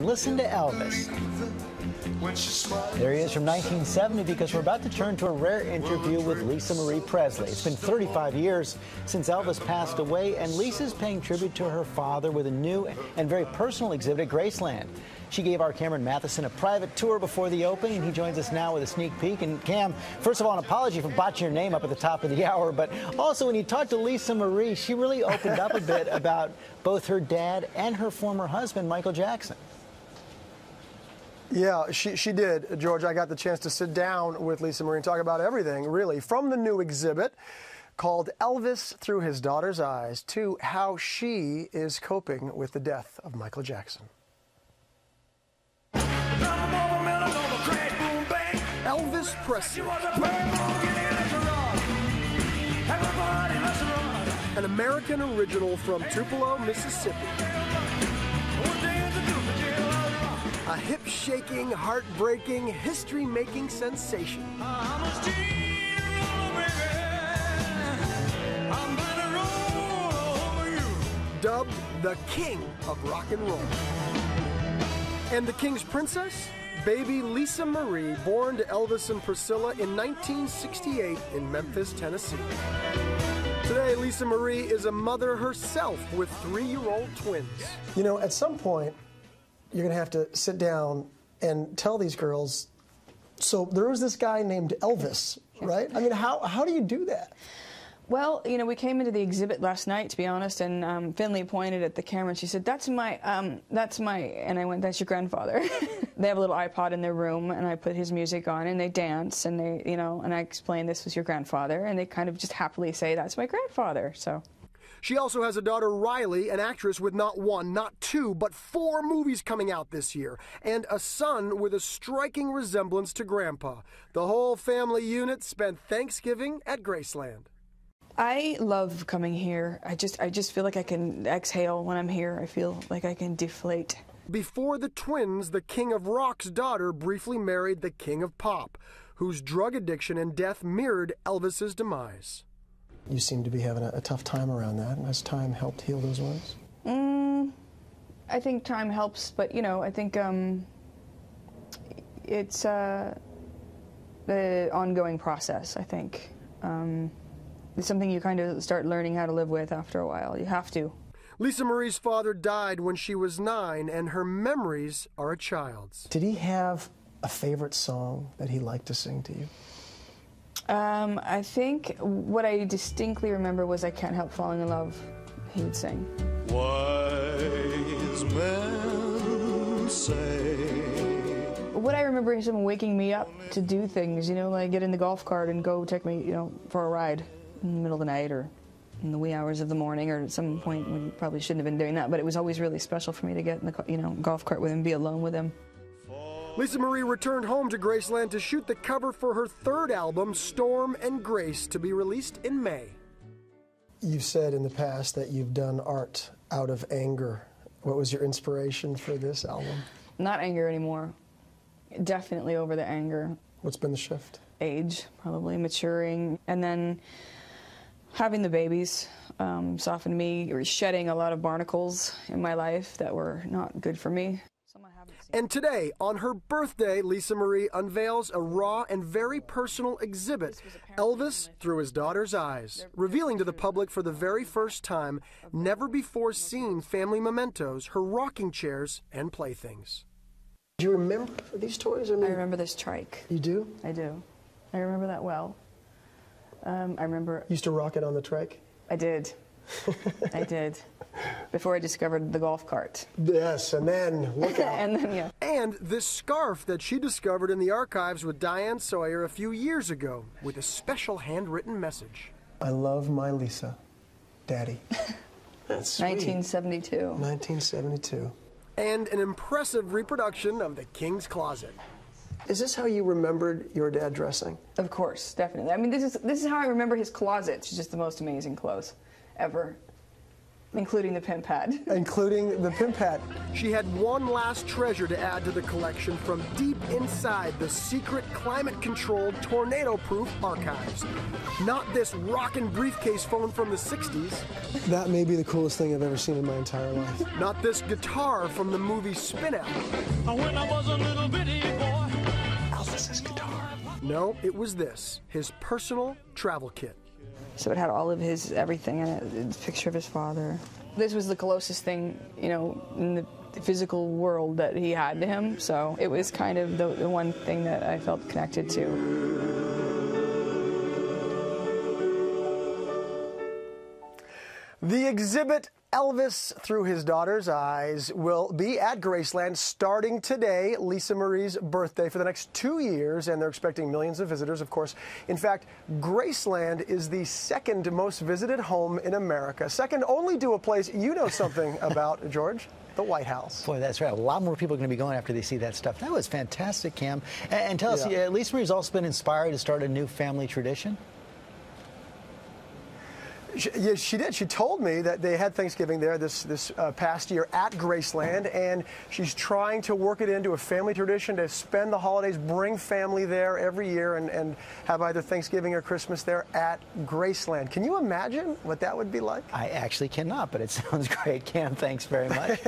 Listen to Elvis. There he is from 1970, because we're about to turn to a rare interview with Lisa Marie Presley. It's been 35 years since Elvis passed away, and Lisa's paying tribute to her father with a new and very personal exhibit at Graceland. She gave our Cameron Matheson a private tour before the opening, and he joins us now with a sneak peek. And Cam, first of all, an apology for botching your name up at the top of the hour, but also when you talked to Lisa Marie, she really opened up a bit about both her dad and her former husband, Michael Jackson. Yeah, she did, George. I got the chance to sit down with Lisa Marie and talk about everything, really, from the new exhibit called Elvis Through His Daughter's Eyes to how she is coping with the death of Michael Jackson. Elvis Presley, an American original from Tupelo, Mississippi. A hip-shaking, heart-breaking, history-making sensation. Dubbed the King of Rock and Roll. And the King's Princess? Baby Lisa Marie, born to Elvis and Priscilla in 1968 in Memphis, Tennessee. Today, Lisa Marie is a mother herself with 3-year-old twins. You know, at some point, you're going to have to sit down and tell these girls, so there was this guy named Elvis, right? I mean, how do you do that? Well, you know, we came into the exhibit last night, to be honest, and Finley pointed at the camera and she said, that's my, and I went, that's your grandfather. They have a little iPod in their room, and I put his music on, and they dance, and they, you know, and I explained this was your grandfather, and they kind of just happily say, that's my grandfather, so. She also has a daughter, Riley, an actress with not 1, not 2, but 4 movies coming out this year, and a son with a striking resemblance to Grandpa. The whole family unit spent Thanksgiving at Graceland. I love coming here. I just feel like I can exhale when I'm here. I feel like I can deflate. Before the twins, the King of Rock's daughter briefly married the King of Pop, whose drug addiction and death mirrored Elvis's demise. You seem to be having a tough time around that. Has time helped heal those wounds? I think time helps, but, you know, I think it's the ongoing process, I think. It's something you kind of start learning how to live with after a while. You have to. Lisa Marie's father died when she was 9, and her memories are a child's. Did he have a favorite song that he liked to sing to you? I think what I distinctly remember was I Can't Help Falling in Love, he would sing. Wise men say. What I remember is him waking me up to do things, you know, like get in the golf cart and go take me, you know, for a ride in the middle of the night or in the wee hours of the morning, or at some point when you probably shouldn't have been doing that, but it was always really special for me to get in the, you know, golf cart with him, be alone with him. Lisa Marie returned home to Graceland to shoot the cover for her 3rd album, Storm and Grace, to be released in May. You've said in the past that you've done art out of anger. What was your inspiration for this album? Not anger anymore. Definitely over the anger. What's been the shift? Age, probably, maturing, and then having the babies softened me, or shedding a lot of barnacles in my life that were not good for me. And today, on her birthday, Lisa Marie unveils a raw and very personal exhibit, Elvis Through His Daughter's Eyes, revealing to the public for the very first time never-before-seen family mementos, her rocking chairs and playthings. Do you remember these toys? I remember this trike. You do? I do. I remember that well. I remember... You used to rock it on the trike? I did. I did. Before I discovered the golf cart. Yes, and then, look out. And then, yeah. And this scarf that she discovered in the archives with Diane Sawyer a few years ago with a special handwritten message. I love my Lisa, Daddy. That's sweet. 1972. 1972. And an impressive reproduction of the King's Closet. Is this how you remembered your dad dressing? Of course, definitely. I mean, this is how I remember his closet. It's just the most amazing clothes ever. Including the pimp hat. Including the pimp hat. She had one last treasure to add to the collection from deep inside the secret climate-controlled, tornado-proof archives. Not this rockin' briefcase phone from the 60s. That may be the coolest thing I've ever seen in my entire life. Not this guitar from the movie Spin Out. When I was a little bitty boy. Elvis's guitar. No, it was this, his personal travel kit. So it had all of his everything in it, a picture of his father. This was the closest thing, you know, in the physical world that he had to him, so it was kind of the one thing that I felt connected to. The exhibit Elvis Through His Daughter's Eyes will be at Graceland starting today, Lisa Marie's birthday, for the next 2 years, and they're expecting millions of visitors, of course. In fact, Graceland is the second most visited home in America, second only to a place you know something about, George. The White House. Boy, that's right. A lot more people are going to be going after they see that stuff. That was fantastic, Cam. And tell us, Lisa Marie's also been inspired to start a new family tradition? Yeah, she did. She told me that they had Thanksgiving there this past year at Graceland, and she's trying to work it into a family tradition to spend the holidays, bring family there every year, and have either Thanksgiving or Christmas there at Graceland. Can you imagine what that would be like? I actually cannot, but it sounds great, Cam. Thanks very much.